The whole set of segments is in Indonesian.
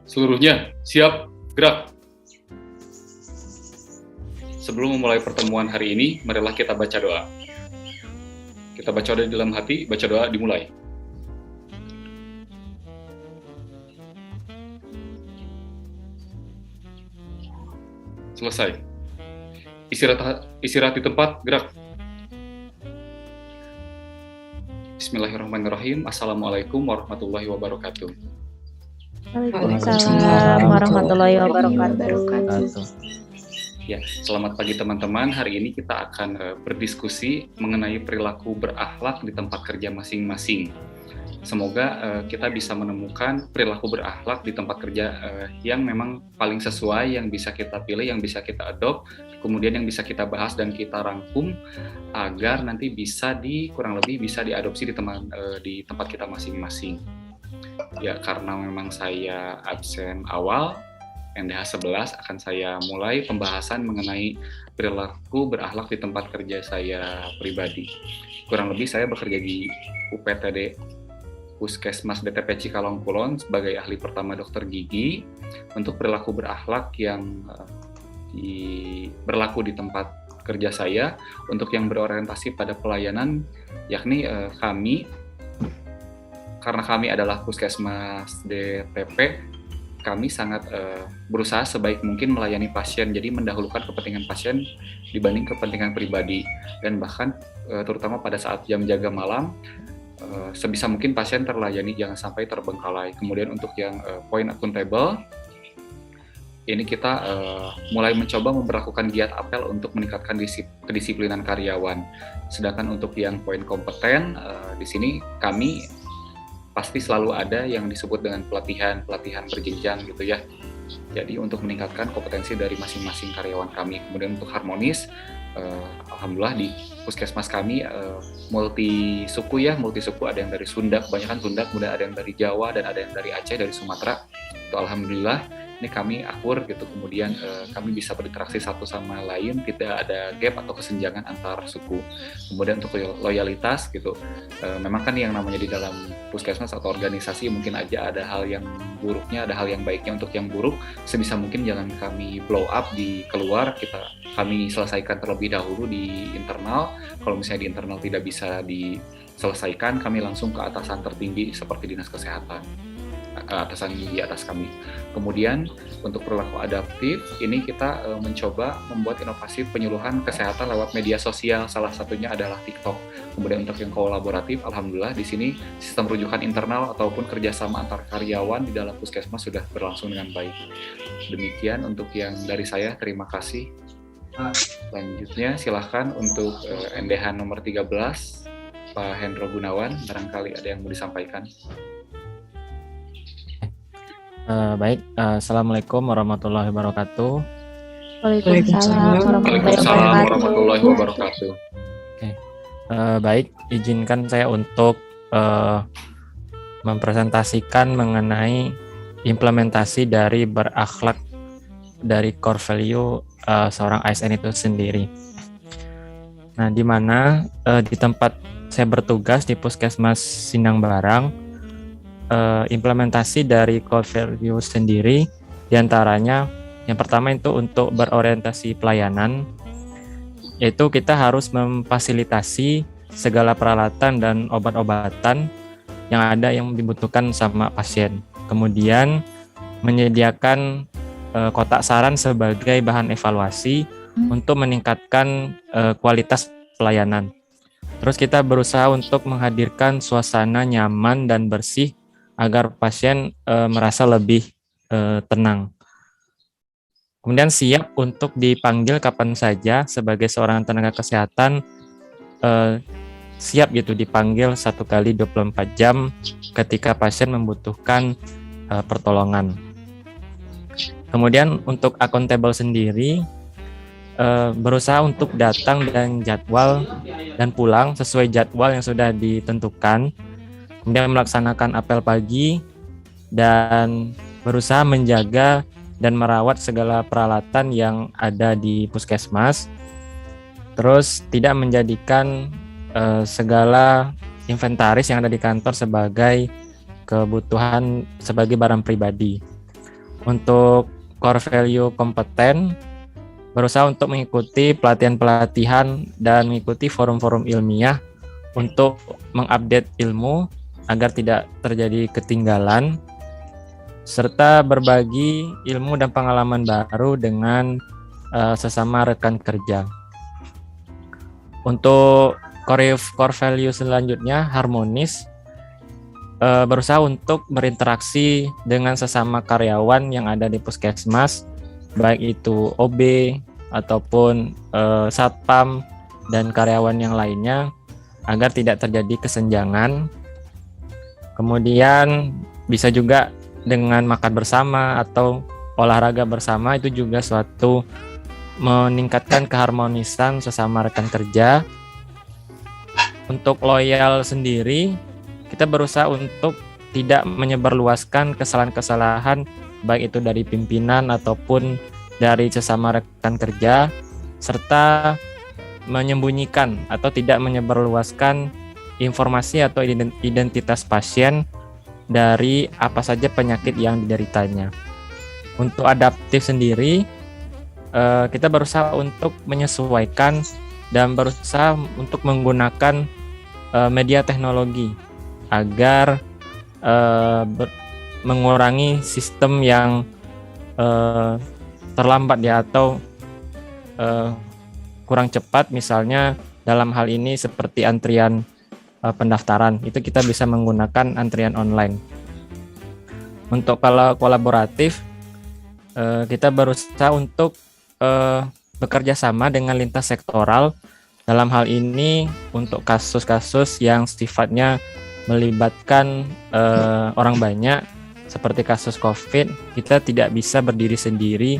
Seluruhnya, siap, gerak. Sebelum memulai pertemuan hari ini, marilah kita baca doa. Kita baca doa di dalam hati, baca doa dimulai. Selesai. Istirahat di tempat, gerak. Bismillahirrahmanirrahim. Assalamualaikum warahmatullahi wabarakatuh. Waalaikumsalam warahmatullahi wabarakatuh. Ya, selamat pagi teman-teman. Hari ini kita akan berdiskusi mengenai perilaku berakhlak di tempat kerja masing-masing. Semoga kita bisa menemukan perilaku berakhlak di tempat kerja yang memang paling sesuai, yang bisa kita pilih, yang bisa kita adopt, kemudian yang bisa kita bahas dan kita rangkum agar nanti bisa kurang lebih bisa diadopsi di tempat kita masing-masing. Ya, karena memang saya absen awal, NDH 11 akan saya mulai pembahasan mengenai perilaku berakhlak di tempat kerja saya pribadi. Kurang lebih saya bekerja di UPTD Puskesmas DTP Cikalong Kulon sebagai ahli pertama dokter gigi untuk perilaku berakhlak yang berlaku di tempat kerja saya. Untuk yang berorientasi pada pelayanan, yakni karena kami adalah Puskesmas DTP, kami sangat berusaha sebaik mungkin melayani pasien, jadi mendahulukan kepentingan pasien dibanding kepentingan pribadi, dan bahkan terutama pada saat jam jaga malam, sebisa mungkin pasien terlayani, jangan sampai terbengkalai. Kemudian untuk yang poin akuntabel, ini kita mulai mencoba memberlakukan giat apel untuk meningkatkan kedisiplinan karyawan. Sedangkan untuk yang poin kompeten, di sini kami pasti selalu ada yang disebut dengan pelatihan berjenjang gitu ya. Jadi untuk meningkatkan kompetensi dari masing-masing karyawan kami. Kemudian untuk harmonis, alhamdulillah di puskesmas kami multi suku, ada yang dari Sunda, kebanyakan Sunda, kemudian ada yang dari Jawa dan ada yang dari Aceh, dari Sumatera. Itu alhamdulillah ini kami akur gitu, kemudian kami bisa berinteraksi satu sama lain, tidak ada gap atau kesenjangan antar suku. Kemudian untuk loyalitas gitu, memang kan yang namanya di dalam puskesmas atau organisasi mungkin aja ada hal yang buruknya, ada hal yang baiknya. Untuk yang buruk sebisa mungkin jangan kami blow up di keluar, kami selesaikan terlebih dahulu di internal. Kalau misalnya di internal tidak bisa diselesaikan, kami langsung ke atasan tertinggi seperti dinas kesehatan, atasan di atas kami. Kemudian untuk perilaku adaptif, ini kita mencoba membuat inovasi penyuluhan kesehatan lewat media sosial, salah satunya adalah TikTok. Kemudian untuk yang kolaboratif, alhamdulillah di sini sistem rujukan internal ataupun kerjasama antar karyawan di dalam puskesmas sudah berlangsung dengan baik. Demikian untuk yang dari saya, terima kasih. Selanjutnya silahkan untuk NDH nomor 13, Pak Hendro Gunawan, barangkali ada yang mau disampaikan. Baik, Assalamualaikum warahmatullahi wabarakatuh. Waalaikumsalam warahmatullahi wabarakatuh. Baik, izinkan saya untuk mempresentasikan mengenai implementasi dari berakhlak dari core value seorang ASN itu sendiri. Nah, di mana di tempat saya bertugas di Puskesmas Sindang Barang, implementasi dari core value sendiri diantaranya yang pertama itu untuk berorientasi pelayanan, yaitu kita harus memfasilitasi segala peralatan dan obat-obatan yang ada yang dibutuhkan sama pasien. Kemudian menyediakan kotak saran sebagai bahan evaluasi untuk meningkatkan kualitas pelayanan. Terus kita berusaha untuk menghadirkan suasana nyaman dan bersih agar pasien merasa lebih tenang. Kemudian siap untuk dipanggil kapan saja sebagai seorang tenaga kesehatan, siap gitu dipanggil 1 kali 24 jam ketika pasien membutuhkan pertolongan. Kemudian untuk accountable sendiri, berusaha untuk datang dan jadwal dan pulang sesuai jadwal yang sudah ditentukan. Kemudian melaksanakan apel pagi dan berusaha menjaga dan merawat segala peralatan yang ada di puskesmas. Terus tidak menjadikan segala inventaris yang ada di kantor sebagai kebutuhan sebagai barang pribadi. Untuk core value kompeten, berusaha untuk mengikuti pelatihan-pelatihan dan mengikuti forum-forum ilmiah untuk mengupdate ilmu agar tidak terjadi ketinggalan, serta berbagi ilmu dan pengalaman baru dengan sesama rekan kerja. Untuk core value selanjutnya, harmonis, berusaha untuk berinteraksi dengan sesama karyawan yang ada di puskesmas, baik itu OB ataupun satpam dan karyawan yang lainnya, agar tidak terjadi kesenjangan. Kemudian bisa juga dengan makan bersama atau olahraga bersama, itu juga suatu meningkatkan keharmonisan sesama rekan kerja. Untuk loyal sendiri, kita berusaha untuk tidak menyebarluaskan kesalahan-kesalahan baik itu dari pimpinan ataupun dari sesama rekan kerja, serta menyembunyikan atau tidak menyebarluaskan informasi atau identitas pasien dari apa saja penyakit yang dideritanya. Untuk adaptif sendiri, kita berusaha untuk menyesuaikan dan berusaha untuk menggunakan media teknologi agar mengurangi sistem yang terlambat ya, atau kurang cepat, misalnya dalam hal ini seperti antrian pendaftaran, itu kita bisa menggunakan antrian online. Untuk kalau kolaboratif, kita berusaha untuk bekerja sama dengan lintas sektoral. Dalam hal ini untuk kasus-kasus yang sifatnya melibatkan orang banyak seperti kasus COVID, kita tidak bisa berdiri sendiri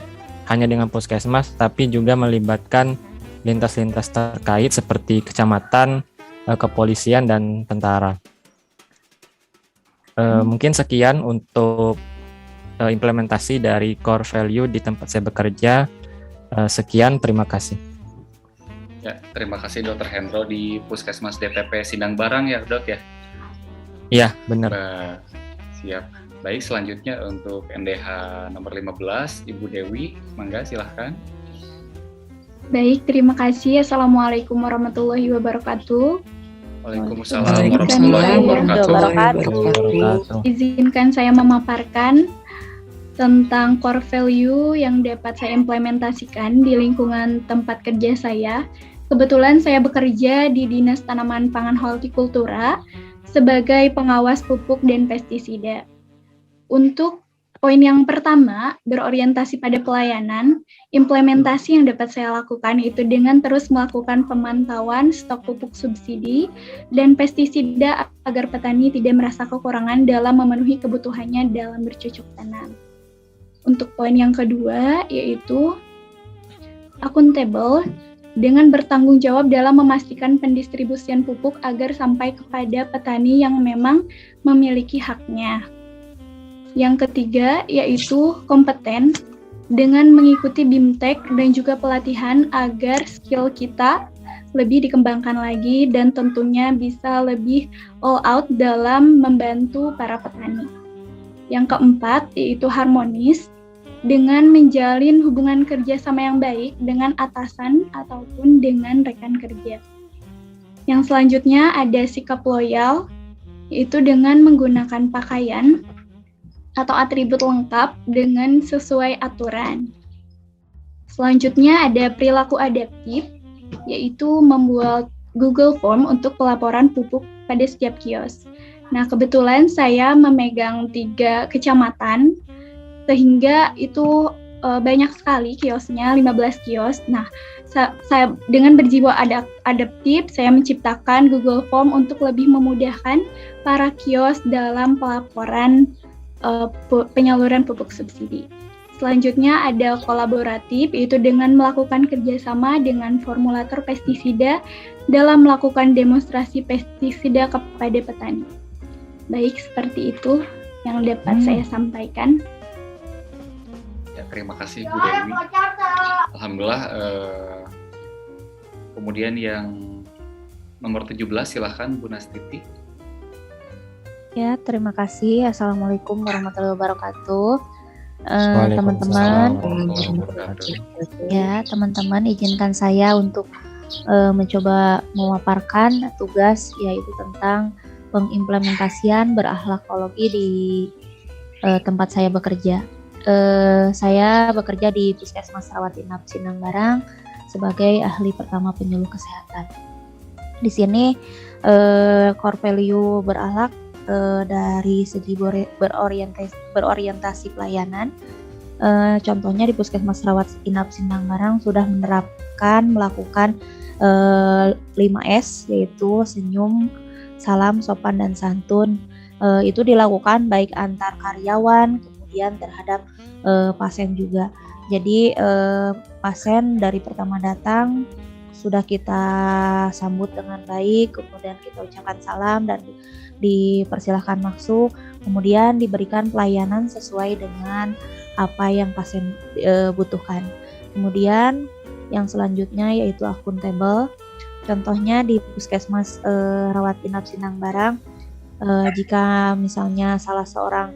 hanya dengan puskesmas, tapi juga melibatkan lintas-lintas terkait seperti kecamatan, kepolisian, dan tentara. Mungkin sekian untuk implementasi dari core value di tempat saya bekerja. Sekian, terima kasih. Ya, terima kasih Dr. Hendro di Puskesmas DTP Sindang Barang ya, Dok ya? Iya, benar. Siap. Baik, selanjutnya untuk NDH nomor 15, Ibu Dewi, mangga silahkan. Baik, terima kasih. Assalamualaikum warahmatullahi wabarakatuh. Waalaikumsalam warahmatullahi wabarakatuh. Izinkan saya memaparkan tentang core value yang dapat saya implementasikan di lingkungan tempat kerja saya. Kebetulan saya bekerja di Dinas Tanaman Pangan Hortikultura sebagai pengawas pupuk dan pestisida. Untuk poin yang pertama, berorientasi pada pelayanan, implementasi yang dapat saya lakukan itu dengan terus melakukan pemantauan stok pupuk subsidi dan pestisida agar petani tidak merasa kekurangan dalam memenuhi kebutuhannya dalam bercocok tanam. Untuk poin yang kedua, yaitu akuntabel, dengan bertanggung jawab dalam memastikan pendistribusian pupuk agar sampai kepada petani yang memang memiliki haknya. Yang ketiga, yaitu kompeten, dengan mengikuti BIMTEK dan juga pelatihan agar skill kita lebih dikembangkan lagi dan tentunya bisa lebih all out dalam membantu para petani. Yang keempat, yaitu harmonis, dengan menjalin hubungan kerjasama yang baik dengan atasan ataupun dengan rekan kerja. Yang selanjutnya ada sikap loyal, yaitu dengan menggunakan pakaian atau atribut lengkap dengan sesuai aturan. Selanjutnya ada perilaku adaptif, yaitu membuat Google Form untuk pelaporan pupuk pada setiap kios. Nah, kebetulan saya memegang 3 kecamatan, sehingga itu banyak sekali kiosnya, 15 kios. Nah, saya dengan berjiwa adaptif, saya menciptakan Google Form untuk lebih memudahkan para kios dalam pelaporan penyaluran pupuk subsidi. Selanjutnya ada kolaboratif, yaitu dengan melakukan kerjasama dengan formulator pestisida dalam melakukan demonstrasi pestisida kepada petani. Baik, seperti itu yang dapat saya sampaikan. Ya, terima kasih Bu Dewi. Alhamdulillah. Kemudian yang nomor 17, silahkan Bu Nastiti. Ya, terima kasih. Assalamualaikum warahmatullahi wabarakatuh. Waalaikumsalam Teman-teman, warahmatullahi wabarakatuh. ya teman-teman izinkan saya untuk mencoba memaparkan tugas yaitu tentang pengimplementasian berakhlakologi di tempat saya bekerja. Saya bekerja di Puskesmas Rawat Inap Sinangbarang sebagai ahli pertama penyuluh kesehatan. Di sini core value berakhlak dari segi berorientasi pelayanan. Contohnya di Puskesmas Rawat Inap Sinangbarang sudah melakukan 5S, yaitu senyum, salam, sopan, dan santun. Itu dilakukan baik antar karyawan, kemudian terhadap pasien juga. Jadi pasien dari pertama datang sudah kita sambut dengan baik, kemudian kita ucapkan salam dan dipersilahkan masuk, kemudian diberikan pelayanan sesuai dengan apa yang pasien butuhkan. Kemudian yang selanjutnya yaitu akuntabel. Contohnya di Puskesmas Rawat Inap Sinangbarang, jika misalnya salah seorang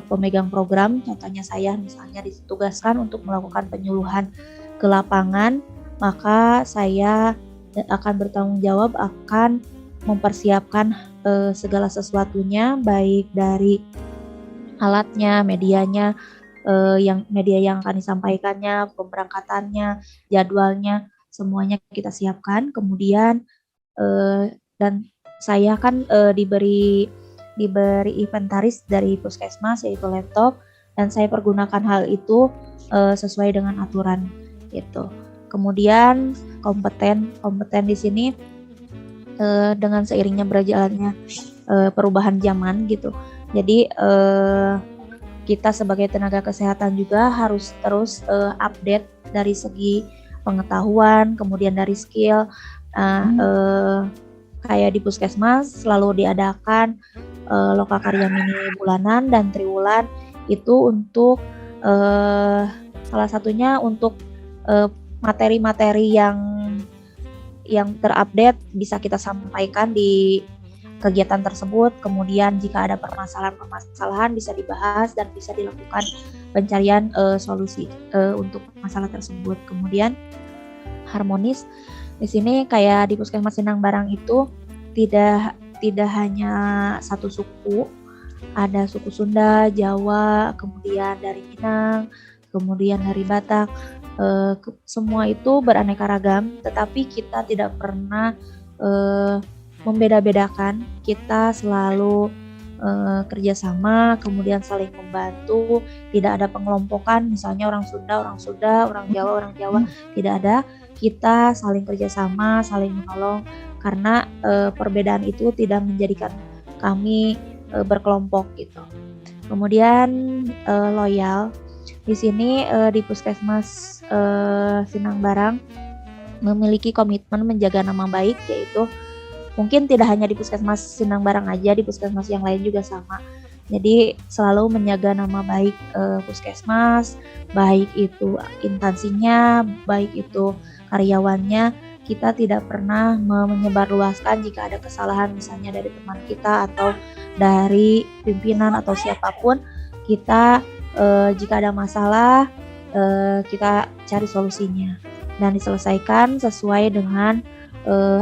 pemegang program, contohnya saya misalnya ditugaskan untuk melakukan penyuluhan ke lapangan, maka saya akan bertanggung jawab akan mempersiapkan segala sesuatunya, baik dari alatnya, medianya, media yang akan disampaikannya, pemberangkatannya, jadwalnya, semuanya kita siapkan. Kemudian dan saya kan diberi inventaris dari puskesmas yaitu laptop, dan saya pergunakan hal itu sesuai dengan aturan gitu. Kemudian kompeten di sini dengan seiringnya berjalannya perubahan zaman gitu. Jadi kita sebagai tenaga kesehatan juga harus terus update dari segi pengetahuan, kemudian dari skill. Kayak di puskesmas selalu diadakan lokakarya mini bulanan dan triwulan, itu untuk salah satunya untuk materi-materi yang terupdate bisa kita sampaikan di kegiatan tersebut. Kemudian jika ada permasalahan bisa dibahas dan bisa dilakukan pencarian solusi untuk masalah tersebut. Kemudian harmonis di sini kayak di Puskesmas Sinangbarang itu tidak hanya satu suku, ada suku Sunda, Jawa, kemudian dari Minang, kemudian dari Batak. Semua itu beraneka ragam, tetapi kita tidak pernah membeda-bedakan. Kita selalu kerjasama, kemudian saling membantu, tidak ada pengelompokan, misalnya orang Sunda, orang Jawa, tidak ada. Kita saling kerjasama, saling menolong, karena perbedaan itu tidak menjadikan kami berkelompok gitu. Kemudian loyal. Di sini di Puskesmas Sinangbarang memiliki komitmen menjaga nama baik, yaitu mungkin tidak hanya di Puskesmas Sinangbarang aja, di puskesmas yang lain juga sama. Jadi selalu menjaga nama baik puskesmas, baik itu instansinya, baik itu karyawannya. Kita tidak pernah menyebarluaskan jika ada kesalahan misalnya dari teman kita atau dari pimpinan atau siapapun. Kita jika ada masalah kita cari solusinya dan diselesaikan sesuai dengan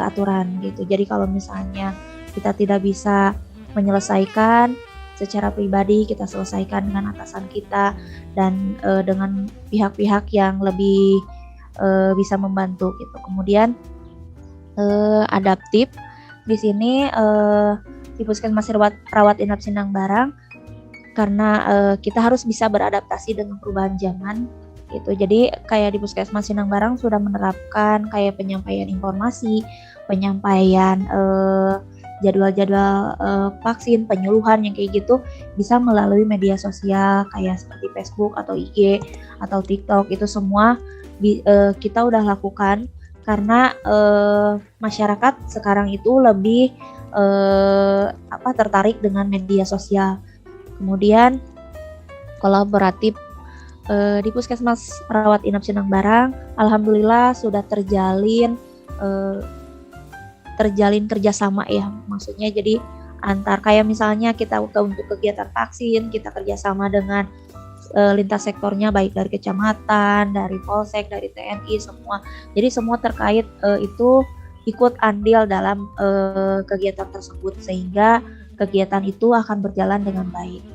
aturan gitu. Jadi kalau misalnya kita tidak bisa menyelesaikan secara pribadi, kita selesaikan dengan atasan kita dan dengan pihak-pihak yang lebih bisa membantu gitu. Kemudian adaptif di sini di Puskesmas Rawat Inap Sinangbarang, karena kita harus bisa beradaptasi dengan perubahan zaman gitu. Jadi kayak di Puskesmas Sinangbarang sudah menerapkan kayak penyampaian informasi, penyampaian jadwal-jadwal vaksin, penyuluhan yang kayak gitu bisa melalui media sosial kayak seperti Facebook atau IG atau TikTok. Itu semua kita udah lakukan karena masyarakat sekarang itu lebih tertarik dengan media sosial. Kemudian kolaboratif di Puskesmas Rawat Inap Sinangbarang, alhamdulillah sudah terjalin kerjasama ya, maksudnya jadi antar kayak misalnya kita untuk kegiatan vaksin kita kerjasama dengan lintas sektornya, baik dari kecamatan, dari polsek, dari TNI, semua. Jadi semua terkait itu ikut andil dalam kegiatan tersebut, sehingga kegiatan itu akan berjalan dengan baik.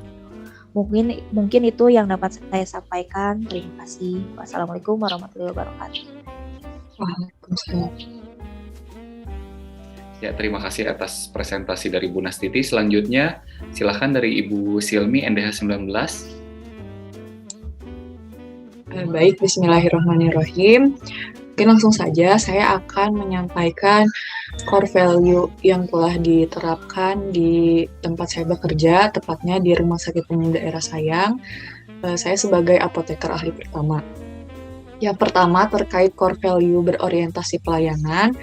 Mungkin itu yang dapat saya sampaikan. Terima kasih. Wassalamualaikum warahmatullahi wabarakatuh. Waalaikumsalam. Ya, terima kasih atas presentasi dari Bu Nastiti. Selanjutnya, silakan dari Ibu Silmi, NDH 19. Baik, bismillahirrahmanirrahim. Mungkin langsung saja saya akan menyampaikan core value yang telah diterapkan di tempat saya bekerja, tepatnya di Rumah Sakit Umum Daerah Sayang. Saya sebagai apoteker ahli pertama. Yang pertama terkait core value berorientasi pelayanan.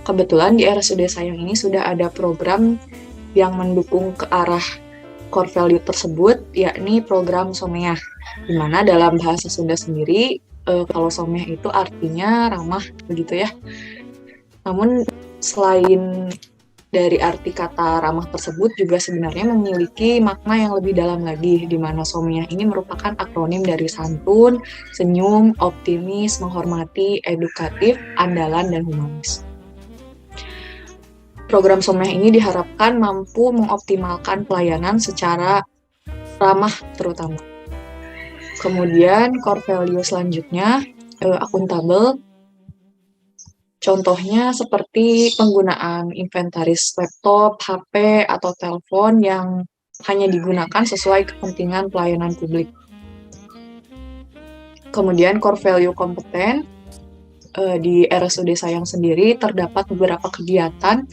Kebetulan di RSUD Sayang ini sudah ada program yang mendukung ke arah core value tersebut, yakni program Someah, di mana dalam bahasa Sunda sendiri, kalau Someah itu artinya ramah, begitu ya. Namun selain dari arti kata ramah tersebut juga sebenarnya memiliki makna yang lebih dalam lagi, di mana Someah ini merupakan akronim dari santun, senyum, optimis, menghormati, edukatif, andalan, dan humanis. Program Someah ini diharapkan mampu mengoptimalkan pelayanan secara ramah terutama. Kemudian core value selanjutnya, akuntabel. Contohnya seperti penggunaan inventaris laptop, HP, atau telepon yang hanya digunakan sesuai kepentingan pelayanan publik. Kemudian core value kompeten. Di RSUD Sayang sendiri terdapat beberapa kegiatan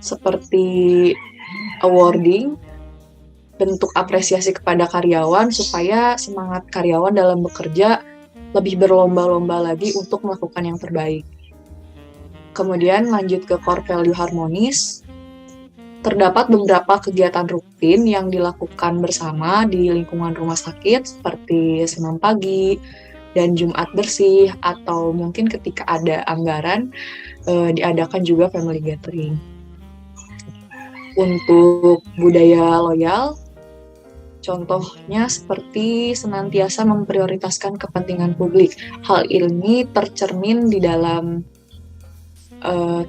seperti awarding, bentuk apresiasi kepada karyawan supaya semangat karyawan dalam bekerja lebih berlomba-lomba lagi untuk melakukan yang terbaik. Kemudian lanjut ke core value harmonis. Terdapat beberapa kegiatan rutin yang dilakukan bersama di lingkungan rumah sakit seperti senam pagi dan Jumat bersih, atau mungkin ketika ada anggaran diadakan juga family gathering. Untuk budaya loyal, contohnya seperti senantiasa memprioritaskan kepentingan publik. Hal ini tercermin di dalam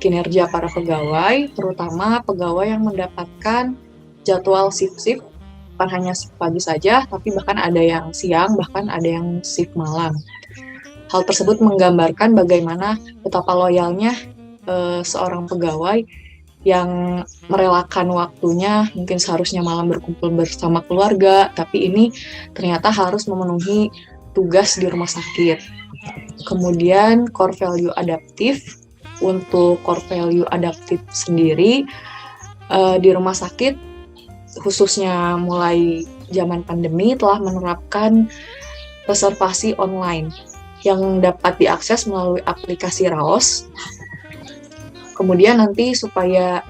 kinerja para pegawai, terutama pegawai yang mendapatkan jadwal shift-shift, bukan hanya shift pagi saja, tapi bahkan ada yang siang, bahkan ada yang shift malam. Hal tersebut menggambarkan bagaimana betapa loyalnya seorang pegawai yang merelakan waktunya, mungkin seharusnya malam berkumpul bersama keluarga, tapi ini ternyata harus memenuhi tugas di rumah sakit. Kemudian core value adaptif. Untuk core value adaptif sendiri di rumah sakit, khususnya mulai zaman pandemi, telah menerapkan reservasi online yang dapat diakses melalui aplikasi Raos. Kemudian nanti supaya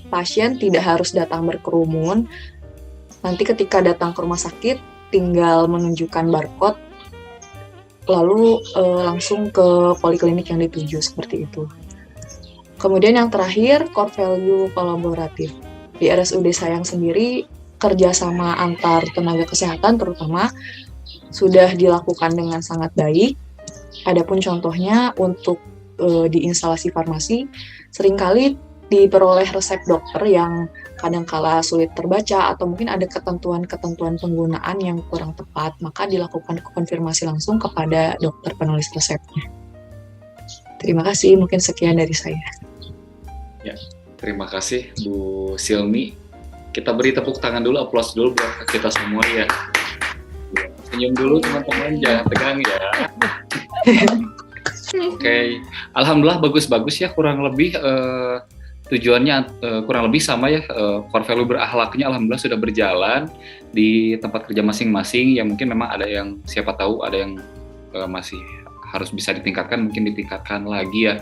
pasien tidak harus datang berkerumun, nanti ketika datang ke rumah sakit tinggal menunjukkan barcode, lalu langsung ke poliklinik yang dituju, seperti itu. Kemudian yang terakhir, core value kolaboratif. Di RSUD Sayang sendiri, kerjasama antar tenaga kesehatan terutama sudah dilakukan dengan sangat baik. Adapun contohnya untuk di instalasi farmasi, seringkali diperoleh resep dokter yang kadangkala sulit terbaca atau mungkin ada ketentuan-ketentuan penggunaan yang kurang tepat, maka dilakukan konfirmasi langsung kepada dokter penulis resepnya. Terima kasih, mungkin sekian dari saya. Ya, terima kasih Bu Silmi. Kita beri tepuk tangan dulu, aplaus dulu buat kita semua ya. Senyum dulu teman-teman, jangan tegang ya. Oke, alhamdulillah bagus-bagus ya, kurang lebih tujuannya kurang lebih sama ya, core value berakhlaknya alhamdulillah sudah berjalan di tempat kerja masing-masing. Ya mungkin memang ada yang siapa tahu ada yang masih harus bisa ditingkatkan, mungkin ditingkatkan lagi ya.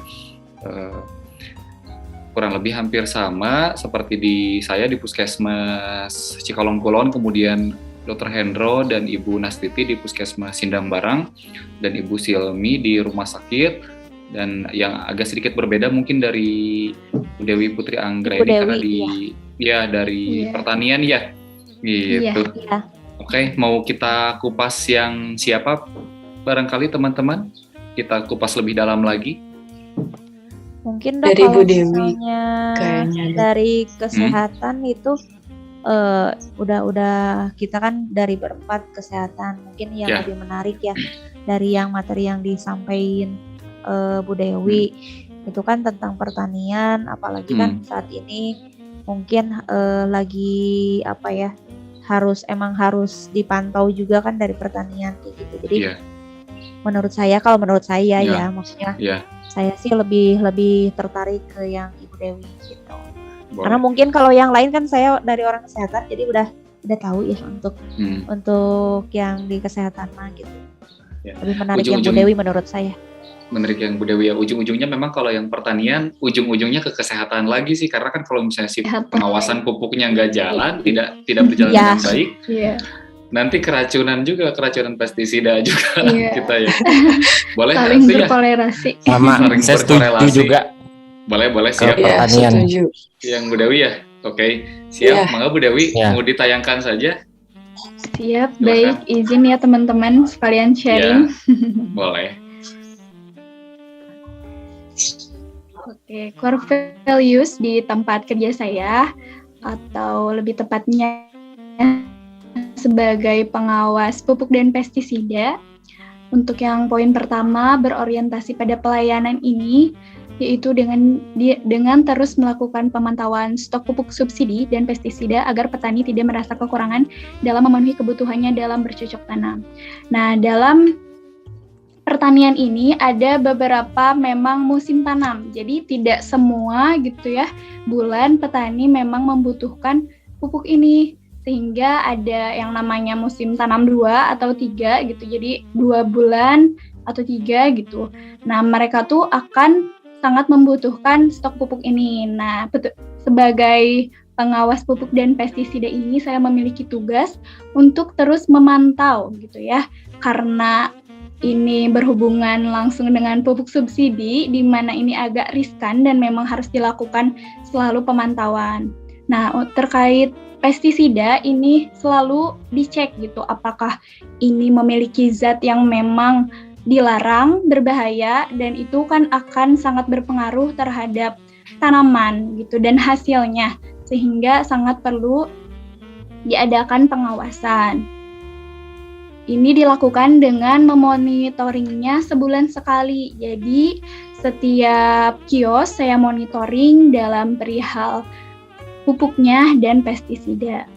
Kurang lebih hampir sama seperti di saya di Puskesmas Cikalongkulon, kemudian Dr. Hendro dan Ibu Nastiti di Puskesmas Sindang Barang, dan Ibu Silmi di rumah sakit. Dan yang agak sedikit berbeda mungkin dari Dewi Putri Anggra ini karena dari pertanian ya gitu. Iya. Oke, mau kita kupas yang siapa? Barangkali teman-teman, kita kupas lebih dalam lagi. Mungkin dok Dari kalau Bu Dewi misalnya kayaknya, Dok. dari kesehatan itu udah kita kan dari berempat kesehatan, mungkin yang Ya. lebih menarik ya dari yang materi yang disampaikan Bu Dewi itu kan tentang pertanian, apalagi kan saat ini mungkin lagi apa ya, harus dipantau juga kan dari pertanian kayak gitu. Jadi Iya. menurut saya Ya. ya maksudnya Ya, saya sih lebih tertarik ke yang Ibu Dewi gitu. Karena boleh. mungkin kalau yang lain kan saya dari orang kesehatan jadi udah tahu ya untuk yang di kesehatan mah gitu. Ya. Lebih menarik yang Bu Ujung-ujung- Dewi menurut saya. Menarik yang Bu Dewi ya. Ujung-ujungnya memang kalau yang pertanian, ujung-ujungnya ke kesehatan lagi sih. Karena kan kalau misalnya si Kesehatan. pengawasan pupuknya nggak jalan, tidak berjalan Ya. dengan baik, Iya. nanti keracunan pestisida juga Iya. kita ya. Boleh Saling nanti ya. berkolerasi. Sama Saling saya setuju berkorelasi. juga Boleh Ke siap. Ya, pertanian. setuju. Yang Bu Dewi ya. Oke, siap. Iya. Mangga Bu Dewi Ya. mau ditayangkan saja. Siap, Silakan. baik. Izin ya teman-teman sekalian sharing. Boleh. Oke, core values di tempat kerja saya, atau lebih tepatnya sebagai pengawas pupuk dan pestisida. Untuk yang poin pertama, berorientasi pada pelayanan ini, yaitu dengan terus melakukan pemantauan stok pupuk subsidi dan pestisida agar petani tidak merasa kekurangan dalam memenuhi kebutuhannya dalam bercocok tanam. Nah, dalam pertanian ini ada beberapa memang musim tanam, jadi tidak semua gitu ya bulan petani memang membutuhkan pupuk ini, sehingga ada yang namanya musim tanam 2 atau 3 gitu, jadi 2 bulan atau 3 gitu. Nah, mereka tuh akan sangat membutuhkan stok pupuk ini. Nah, sebagai pengawas pupuk dan pestisida ini saya memiliki tugas untuk terus memantau gitu ya, karena ini berhubungan langsung dengan pupuk subsidi, di mana ini agak riskan dan memang harus dilakukan selalu pemantauan. Nah, terkait pestisida ini selalu dicek gitu, apakah ini memiliki zat yang memang dilarang, berbahaya, dan itu kan akan sangat berpengaruh terhadap tanaman gitu dan hasilnya, sehingga sangat perlu diadakan pengawasan. Ini dilakukan dengan memonitoringnya sebulan sekali. Jadi setiap kios saya monitoring dalam perihal pupuknya dan pestisida.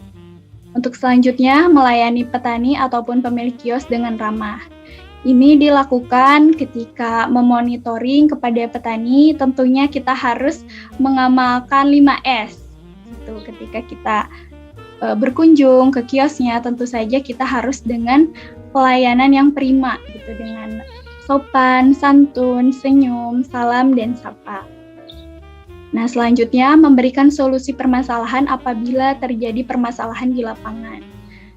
Untuk selanjutnya, melayani petani ataupun pemilik kios dengan ramah. Ini dilakukan ketika memonitoring kepada petani, tentunya kita harus mengamalkan 5S. Gitu, ketika kita berkunjung ke kiosnya, tentu saja kita harus dengan pelayanan yang prima gitu, dengan sopan, santun, senyum, salam, dan sapa. Nah, selanjutnya memberikan solusi permasalahan apabila terjadi permasalahan di lapangan.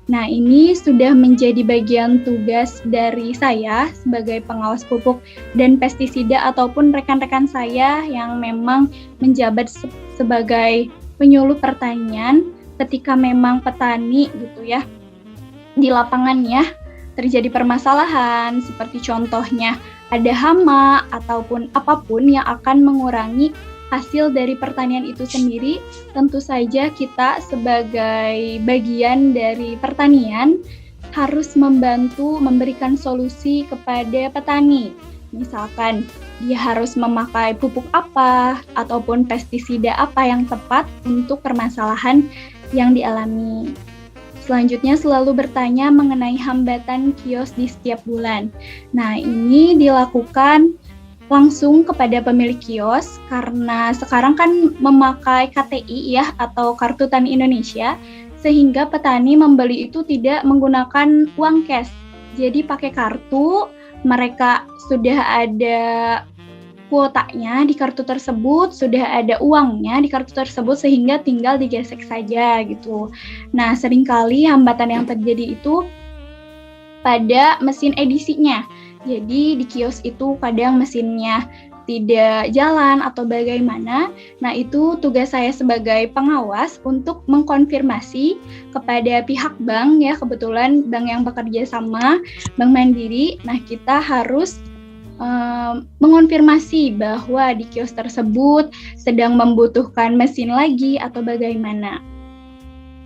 Nah, ini sudah menjadi bagian tugas dari saya sebagai pengawas pupuk dan pestisida ataupun rekan-rekan saya yang memang menjabat sebagai penyuluh pertanian. Ketika memang petani gitu ya di lapangannya terjadi permasalahan, seperti contohnya ada hama ataupun apapun yang akan mengurangi hasil dari pertanian itu sendiri, tentu saja kita sebagai bagian dari pertanian harus membantu memberikan solusi kepada petani. Misalkan dia harus memakai pupuk apa ataupun pestisida apa yang tepat untuk permasalahan yang dialami. Selanjutnya selalu bertanya mengenai hambatan kios di setiap bulan. Nah, ini dilakukan langsung kepada pemilik kios karena sekarang kan memakai KTI ya atau Kartu Tani Indonesia, sehingga petani membeli itu tidak menggunakan uang cash. Jadi pakai kartu, mereka sudah ada kuotanya di kartu tersebut, sudah ada uangnya di kartu tersebut, sehingga tinggal digesek saja gitu. Nah, seringkali hambatan yang terjadi itu pada mesin edisinya. Jadi di kios itu kadang mesinnya tidak jalan atau bagaimana. Nah, itu tugas saya sebagai pengawas untuk mengkonfirmasi kepada pihak bank ya, kebetulan bank yang bekerja sama Bank Mandiri. Nah, kita harus mengonfirmasi bahwa di kios tersebut sedang membutuhkan mesin lagi atau bagaimana.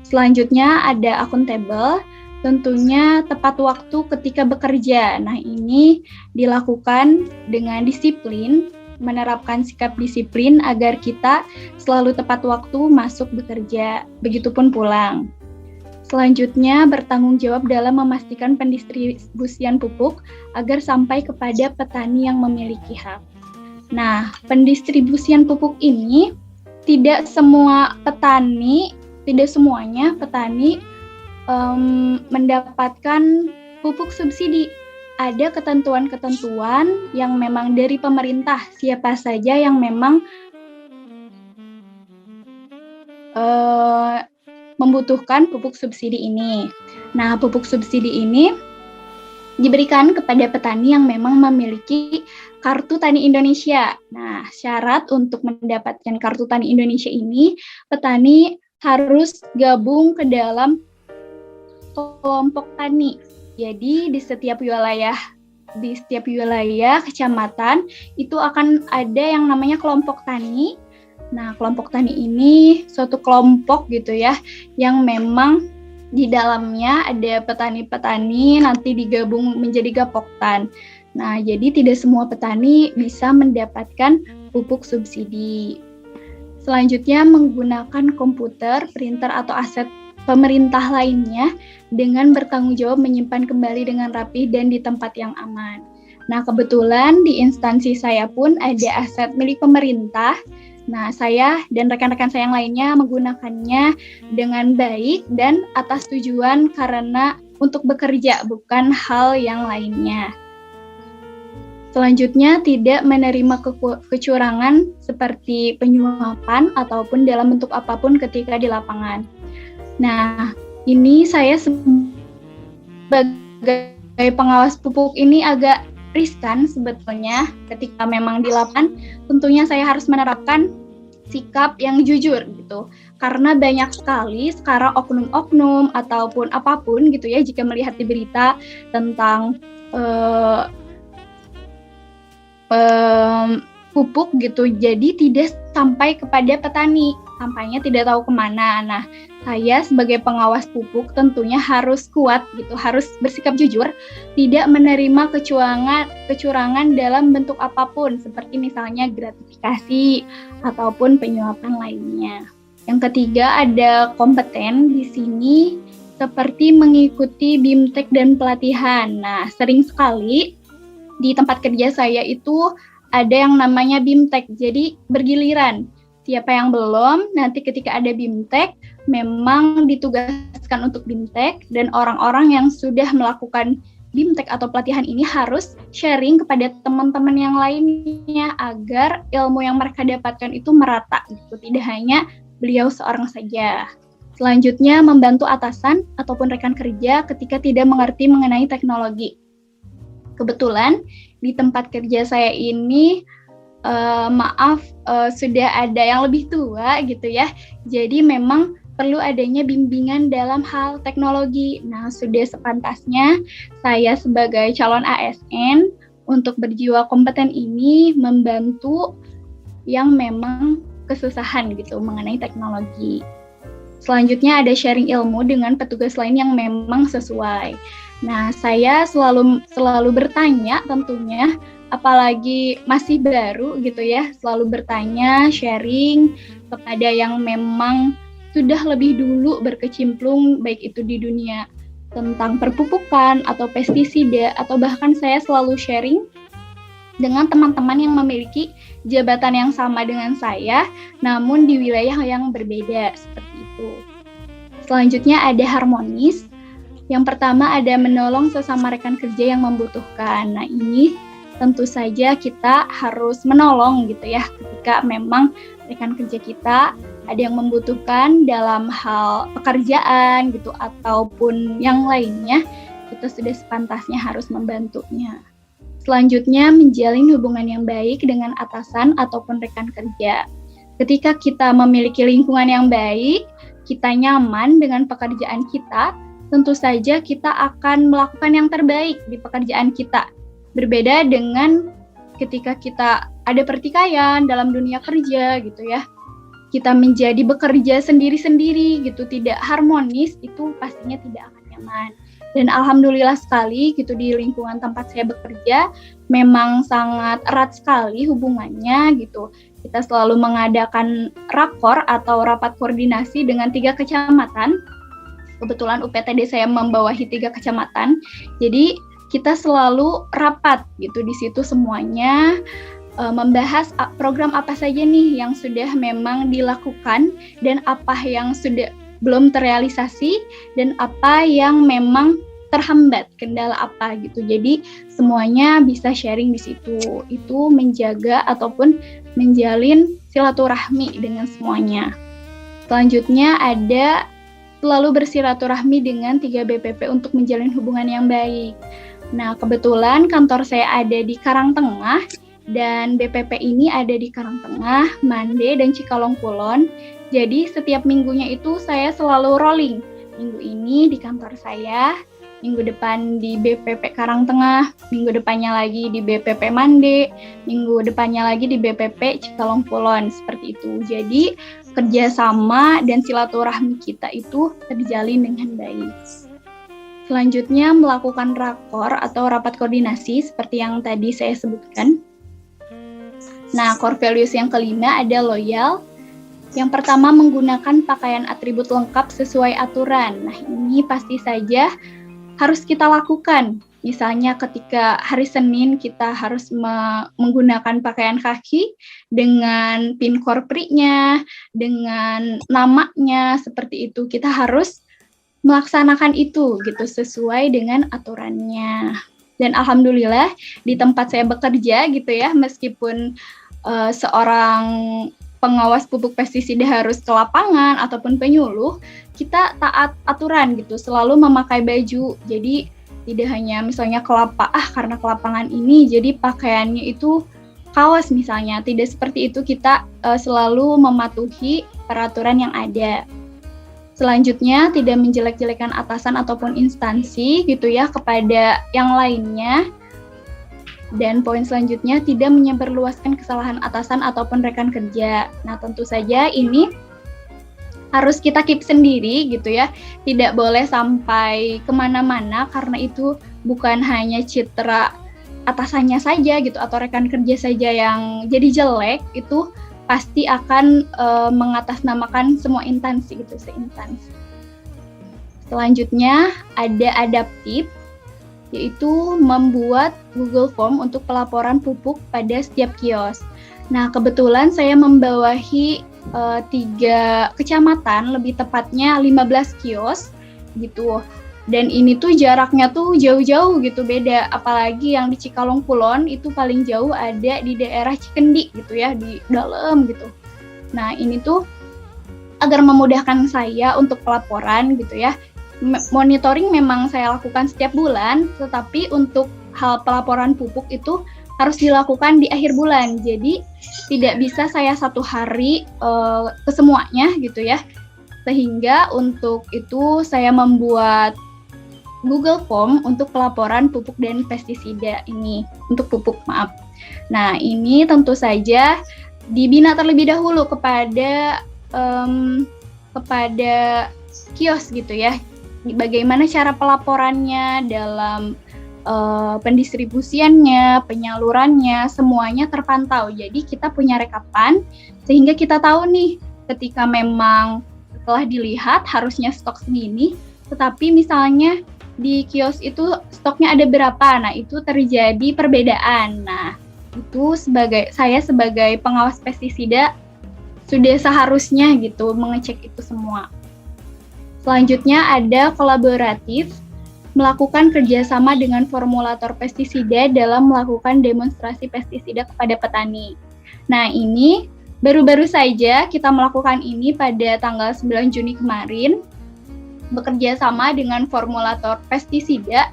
Selanjutnya ada akuntabel, tentunya tepat waktu ketika bekerja. Nah, ini dilakukan dengan disiplin, menerapkan sikap disiplin agar kita selalu tepat waktu masuk bekerja, begitupun pulang. Selanjutnya, bertanggung jawab dalam memastikan pendistribusian pupuk agar sampai kepada petani yang memiliki hak. Nah, pendistribusian pupuk ini tidak semuanya petani mendapatkan pupuk subsidi. Ada ketentuan-ketentuan yang memang dari pemerintah, siapa saja yang memang membutuhkan pupuk subsidi ini. Nah, pupuk subsidi ini diberikan kepada petani yang memang memiliki Kartu Tani Indonesia. Nah, syarat untuk mendapatkan Kartu Tani Indonesia ini, petani harus gabung ke dalam kelompok tani. Jadi, di setiap wilayah kecamatan itu akan ada yang namanya kelompok tani. Nah, kelompok tani ini suatu kelompok gitu ya, yang memang di dalamnya ada petani-petani nanti digabung menjadi gapoktan. Nah, jadi tidak semua petani bisa mendapatkan pupuk subsidi. Selanjutnya, menggunakan komputer, printer atau aset pemerintah lainnya dengan bertanggung jawab menyimpan kembali dengan rapi dan di tempat yang aman. Nah, kebetulan di instansi saya pun ada aset milik pemerintah. Nah, saya dan rekan-rekan saya yang lainnya menggunakannya dengan baik dan atas tujuan karena untuk bekerja, bukan hal yang lainnya. Selanjutnya, tidak menerima kecurangan seperti penyuapan ataupun dalam bentuk apapun ketika di lapangan. Nah, ini saya sebagai pengawas pupuk ini agak riskan sebetulnya ketika memang di lapangan. Tentunya saya harus menerapkan sikap yang jujur gitu, karena banyak sekali sekarang oknum-oknum ataupun apapun gitu ya, jika melihat di berita tentang pupuk gitu, jadi tidak sampai kepada petani, sampainya tidak tahu kemana. Nah, saya sebagai pengawas pupuk tentunya harus kuat gitu, harus bersikap jujur, tidak menerima kecurangan dalam bentuk apapun, seperti misalnya gratifikasi ataupun penyuapan lainnya. Yang ketiga, ada kompeten di sini seperti mengikuti BIMTEK dan pelatihan. Nah, sering sekali di tempat kerja saya itu ada yang namanya BIMTEK, jadi bergiliran. Siapa yang belum, nanti ketika ada BIMTEK, memang ditugaskan untuk BIMTEK, dan orang-orang yang sudah melakukan BIMTEK atau pelatihan ini harus sharing kepada teman-teman yang lainnya agar ilmu yang mereka dapatkan itu merata, gitu. Tidak hanya beliau seorang saja. Selanjutnya, membantu atasan ataupun rekan kerja ketika tidak mengerti mengenai teknologi. Kebetulan di tempat kerja saya ini sudah ada yang lebih tua gitu ya. Jadi memang perlu adanya bimbingan dalam hal teknologi. Nah, sudah sepantasnya saya sebagai calon ASN untuk berjiwa kompeten ini membantu yang memang kesusahan gitu mengenai teknologi. Selanjutnya ada sharing ilmu dengan petugas lain yang memang sesuai. Nah, saya selalu bertanya tentunya, apalagi masih baru gitu ya, selalu bertanya, sharing kepada yang memang sudah lebih dulu berkecimpung, baik itu di dunia tentang perpupukan atau pestisida, atau bahkan saya selalu sharing dengan teman-teman yang memiliki jabatan yang sama dengan saya, namun di wilayah yang berbeda, seperti itu. Selanjutnya ada harmonis. Yang pertama ada menolong sesama rekan kerja yang membutuhkan. Nah, ini tentu saja kita harus menolong gitu ya, ketika memang rekan kerja kita ada yang membutuhkan dalam hal pekerjaan gitu ataupun yang lainnya, kita sudah sepantasnya harus membantunya. Selanjutnya, menjalin hubungan yang baik dengan atasan ataupun rekan kerja. Ketika kita memiliki lingkungan yang baik, kita nyaman dengan pekerjaan kita, tentu saja kita akan melakukan yang terbaik di pekerjaan kita. Berbeda dengan ketika kita ada pertikaian dalam dunia kerja gitu ya. Kita menjadi bekerja sendiri-sendiri gitu, tidak harmonis, itu pastinya tidak akan nyaman. Dan alhamdulillah sekali gitu di lingkungan tempat saya bekerja memang sangat erat sekali hubungannya gitu. Kita selalu mengadakan rakor atau rapat koordinasi dengan 3 kecamatan. Kebetulan UPTD saya membawahi 3 kecamatan. Jadi kita selalu rapat gitu di situ semuanya membahas program apa saja nih yang sudah memang dilakukan dan apa yang sudah belum terrealisasi dan apa yang memang terhambat, kendala apa gitu. Jadi semuanya bisa sharing di situ. Itu menjaga ataupun menjalin silaturahmi dengan semuanya. Selanjutnya ada selalu bersilaturahmi dengan 3 BPP untuk menjalin hubungan yang baik. Nah, kebetulan kantor saya ada di Karangtengah dan BPP ini ada di Karangtengah, Mande, dan Cikalong Kulon. Jadi setiap minggunya itu saya selalu rolling. Minggu ini di kantor saya, minggu depan di BPP Karangtengah, minggu depannya lagi di BPP Mande, minggu depannya lagi di BPP Cikalong Kulon, seperti itu. Jadi kerjasama dan silaturahmi kita itu terjalin dengan baik. Selanjutnya melakukan rakor atau rapat koordinasi seperti yang tadi saya sebutkan. Nah, core values yang kelima ada loyal. Yang pertama, menggunakan pakaian atribut lengkap sesuai aturan. Nah, ini pasti saja harus kita lakukan. Misalnya ketika hari Senin kita harus menggunakan pakaian kaki dengan pin korpri-nya, dengan namanya, seperti itu. Kita harus melaksanakan itu gitu sesuai dengan aturannya. Dan alhamdulillah di tempat saya bekerja gitu ya, meskipun seorang pengawas pupuk pestisida harus ke lapangan ataupun penyuluh, kita taat aturan gitu, selalu memakai baju. Jadi tidak hanya misalnya karena ke lapangan ini jadi pakaiannya itu kaos misalnya, tidak seperti itu. Kita selalu mematuhi peraturan yang ada. Selanjutnya tidak menjelek-jelekan atasan ataupun instansi gitu ya kepada yang lainnya. Dan poin selanjutnya, tidak menyebarluaskan kesalahan atasan ataupun rekan kerja. Nah, tentu saja ini harus kita keep sendiri gitu ya. Tidak boleh sampai kemana-mana karena itu bukan hanya citra atasannya saja gitu atau rekan kerja saja yang jadi jelek, itu pasti akan mengatasnamakan semua instansi gitu, seinstansi. Selanjutnya ada adaptif, yaitu membuat Google Form untuk pelaporan pupuk pada setiap kios. Nah, kebetulan saya membawahi 3 kecamatan, lebih tepatnya 15 kios gitu. Dan ini tuh jaraknya tuh jauh-jauh gitu, beda. Apalagi yang di Cikalong Kulon itu paling jauh ada di daerah Cikendi gitu ya, di dalam gitu. Nah, ini tuh agar memudahkan saya untuk pelaporan gitu ya. Monitoring memang saya lakukan setiap bulan, tetapi untuk hal pelaporan pupuk itu harus dilakukan di akhir bulan. Jadi tidak bisa saya satu hari ke semuanya gitu ya. Sehingga untuk itu saya membuat Google Form untuk pelaporan pupuk dan pestisida ini, untuk pupuk maaf. Nah, ini tentu saja dibina terlebih dahulu kepada kios gitu ya. Bagaimana cara pelaporannya dalam pendistribusiannya, penyalurannya, semuanya terpantau. Jadi kita punya rekapan sehingga kita tahu nih ketika memang setelah dilihat harusnya stok segini, tetapi misalnya di kios itu stoknya ada berapa, nah itu terjadi perbedaan. Nah, itu saya sebagai pengawas pestisida sudah seharusnya gitu mengecek itu semua. Selanjutnya ada kolaboratif, melakukan kerjasama dengan formulator pestisida dalam melakukan demonstrasi pestisida kepada petani. Nah, ini baru-baru saja kita melakukan ini pada tanggal 9 Juni kemarin, bekerja sama dengan formulator pestisida.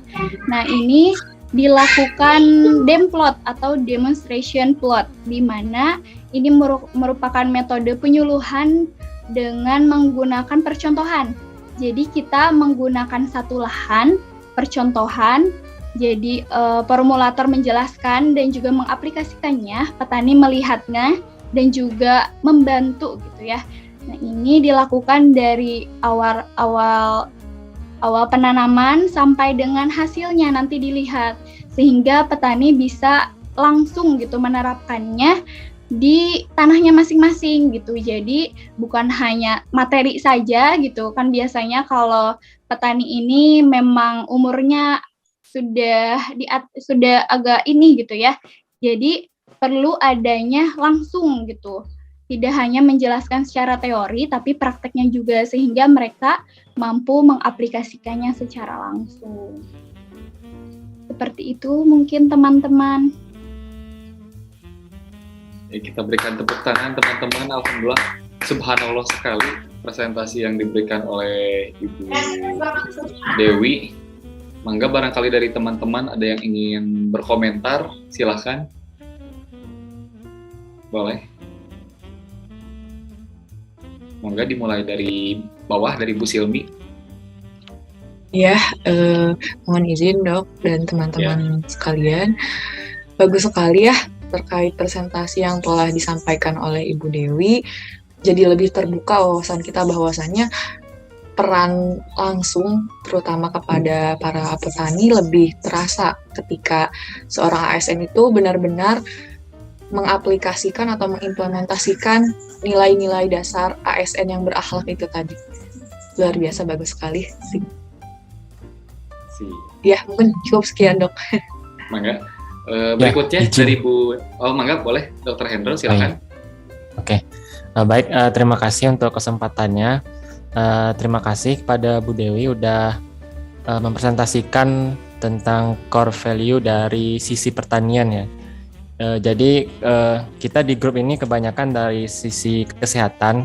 Nah, ini dilakukan demplot atau demonstration plot, di mana ini merupakan metode penyuluhan dengan menggunakan percontohan. Jadi kita menggunakan satu lahan, percontohan, jadi formulator menjelaskan dan juga mengaplikasikannya, petani melihatnya dan juga membantu gitu ya. Nah, ini dilakukan dari awal penanaman sampai dengan hasilnya nanti dilihat, sehingga petani bisa langsung gitu menerapkannya di tanahnya masing-masing gitu. Jadi bukan hanya materi saja gitu kan, biasanya kalau petani ini memang umurnya sudah agak ini gitu ya. Jadi perlu adanya langsung gitu. Tidak hanya menjelaskan secara teori, tapi prakteknya juga, sehingga mereka mampu mengaplikasikannya secara langsung. Seperti itu mungkin teman-teman. Ya, kita berikan tepuk tangan teman-teman. Alhamdulillah, subhanallah sekali presentasi yang diberikan oleh Ibu Dewi. Mangga barangkali dari teman-teman ada yang ingin berkomentar, silahkan. Boleh. Mangga dimulai dari bawah, dari Bu Silmi. Ya, mohon izin dok dan teman-teman sekalian. Bagus sekali ya terkait presentasi yang telah disampaikan oleh Ibu Dewi. Jadi lebih terbuka wawasan kita bahwasannya peran langsung terutama kepada para petani lebih terasa ketika seorang ASN itu benar-benar mengaplikasikan atau mengimplementasikan nilai-nilai dasar ASN yang berakhlak itu tadi. Luar biasa, bagus sekali sih. Ya, mungkin cukup sekian dok. Mangga. Berikutnya dari Bu, mangga boleh Dr. Hendro, silakan. Oke. Baik, terima kasih untuk kesempatannya. Terima kasih kepada Bu Dewi udah mempresentasikan tentang core value dari sisi pertanian ya. Jadi kita di grup ini kebanyakan dari sisi kesehatan.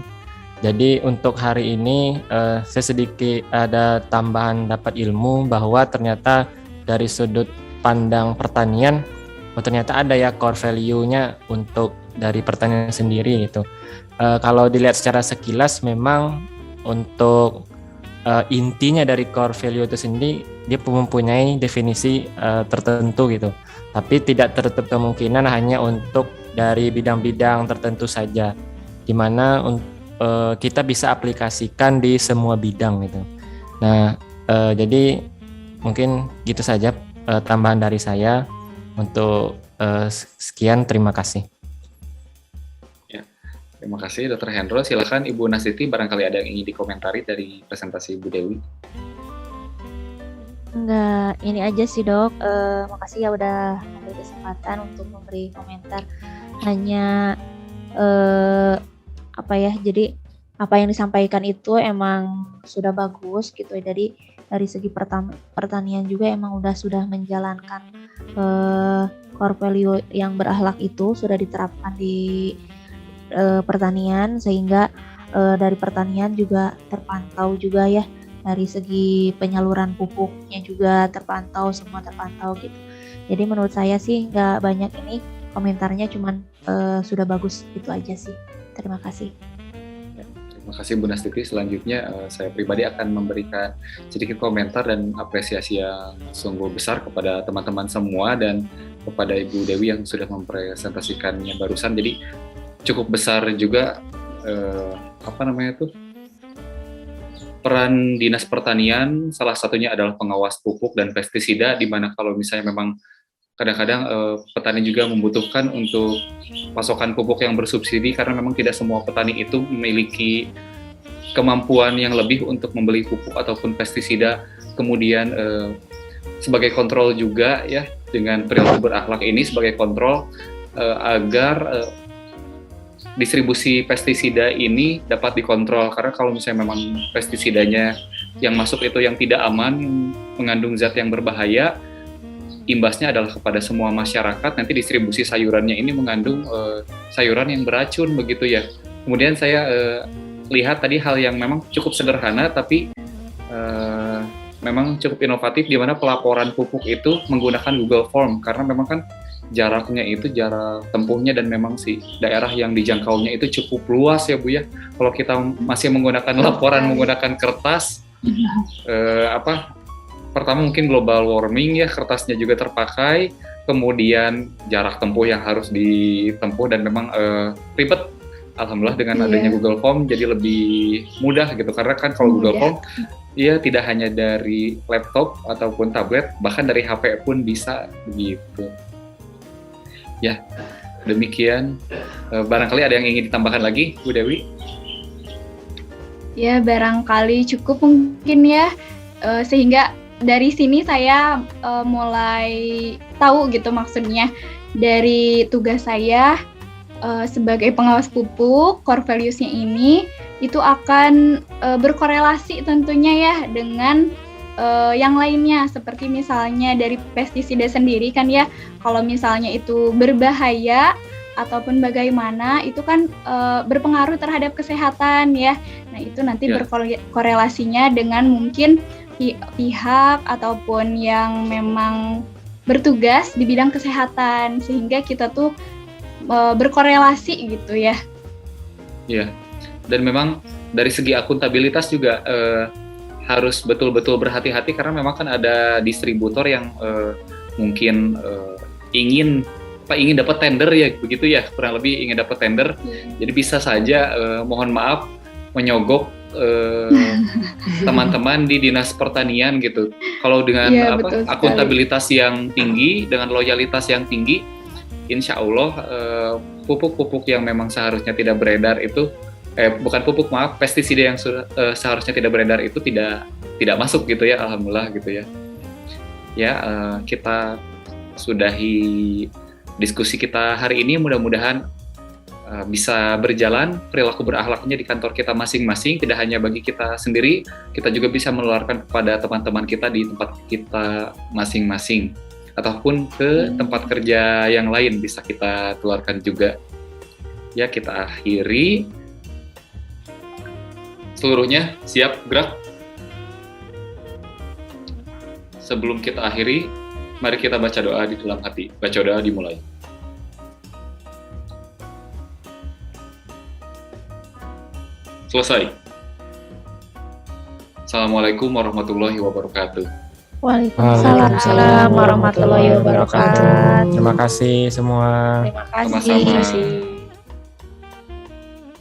Jadi untuk hari ini saya sedikit ada tambahan dapat ilmu bahwa ternyata dari sudut pandang pertanian, ternyata ada ya core value-nya untuk dari pertanian sendiri gitu. Kalau dilihat secara sekilas memang untuk intinya dari core value itu sendiri dia mempunyai definisi tertentu gitu. Tapi tidak tertutup kemungkinan hanya untuk dari bidang-bidang tertentu saja, di mana kita bisa aplikasikan di semua bidang gitu. Nah, jadi mungkin gitu saja tambahan dari saya. Untuk sekian, terima kasih. Ya, terima kasih Dr. Hendro. Silakan Ibu Nasiti, barangkali ada yang ingin dikomentari dari presentasi Ibu Dewi. Enggak, ini aja sih dok. Makasih ya udah ada kesempatan untuk memberi komentar. Hanya jadi apa yang disampaikan itu emang sudah bagus gitu. Jadi dari segi pertanian juga emang sudah menjalankan core value yang berakhlak itu sudah diterapkan di pertanian, sehingga dari pertanian juga terpantau juga ya. Dari segi penyaluran pupuknya juga terpantau, semua terpantau gitu. Jadi menurut saya sih nggak banyak ini komentarnya, cuman sudah bagus, itu aja sih. Terima kasih. Terima kasih Bu Nastiti. Selanjutnya saya pribadi akan memberikan sedikit komentar dan apresiasi yang sungguh besar kepada teman-teman semua dan kepada Ibu Dewi yang sudah mempresentasikannya barusan. Jadi cukup besar juga peran Dinas Pertanian, salah satunya adalah pengawas pupuk dan pestisida, di mana kalau misalnya memang kadang-kadang petani juga membutuhkan untuk pasokan pupuk yang bersubsidi, karena memang tidak semua petani itu memiliki kemampuan yang lebih untuk membeli pupuk ataupun pestisida. Kemudian sebagai kontrol juga ya, dengan perilaku berakhlak ini sebagai kontrol agar distribusi pestisida ini dapat dikontrol, karena kalau misalnya memang pestisidanya yang masuk itu yang tidak aman, mengandung zat yang berbahaya, imbasnya adalah kepada semua masyarakat. Nanti distribusi sayurannya ini mengandung sayuran yang beracun begitu ya. Kemudian saya lihat tadi hal yang memang cukup sederhana, tapi memang cukup inovatif di mana pelaporan pupuk itu menggunakan Google Form karena memang kan jarak tempuhnya dan memang si daerah yang dijangkaunya itu cukup luas ya Bu ya. Kalau kita masih menggunakan laporan menggunakan kertas, pertama mungkin global warming ya, kertasnya juga terpakai, kemudian jarak tempuh yang harus ditempuh dan memang ribet. Alhamdulillah dengan adanya Google Form jadi lebih mudah gitu, karena kan kalau Google Form ya tidak hanya dari laptop ataupun tablet, bahkan dari HP pun bisa begitu. Ya, demikian. Barangkali ada yang ingin ditambahkan lagi, Bu Dewi? Ya, barangkali cukup mungkin ya, sehingga dari sini saya mulai tahu gitu maksudnya. Dari tugas saya sebagai pengawas pupuk, core values-nya ini itu akan berkorelasi tentunya ya dengan yang lainnya, seperti misalnya dari pestisida sendiri kan ya, kalau misalnya itu berbahaya ataupun bagaimana itu kan berpengaruh terhadap kesehatan ya. Nah itu nanti berkorelasinya dengan mungkin pihak ataupun yang memang bertugas di bidang kesehatan, sehingga kita tuh berkorelasi gitu ya. Iya, dan memang dari segi akuntabilitas juga harus betul-betul berhati-hati karena memang kan ada distributor yang mungkin ingin dapat tender ya, begitu ya, kurang lebih ingin dapat tender. Jadi bisa saja mohon maaf menyogok teman-teman di Dinas Pertanian gitu. Kalau dengan akuntabilitas yang tinggi, dengan loyalitas yang tinggi, insya Allah pupuk-pupuk yang memang seharusnya tidak beredar itu pestisida yang seharusnya tidak beredar itu tidak masuk gitu ya, alhamdulillah gitu ya. Ya, kita sudahi diskusi kita hari ini, mudah-mudahan bisa berjalan perilaku berakhlaknya di kantor kita masing-masing, tidak hanya bagi kita sendiri, kita juga bisa menularkan kepada teman-teman kita di tempat kita masing-masing ataupun ke tempat kerja yang lain bisa kita tularkan juga. Ya, kita akhiri. Seluruhnya siap gerak. Sebelum kita akhiri, mari kita baca doa di dalam hati. Baca doa dimulai. Selesai. Assalamualaikum warahmatullahi wabarakatuh. Waalaikumsalam warahmatullahi wabarakatuh. Terima kasih semua. Terima Sama-sama.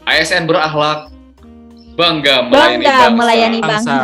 ASN berakhlak, bangga Bangga melayani bangsa.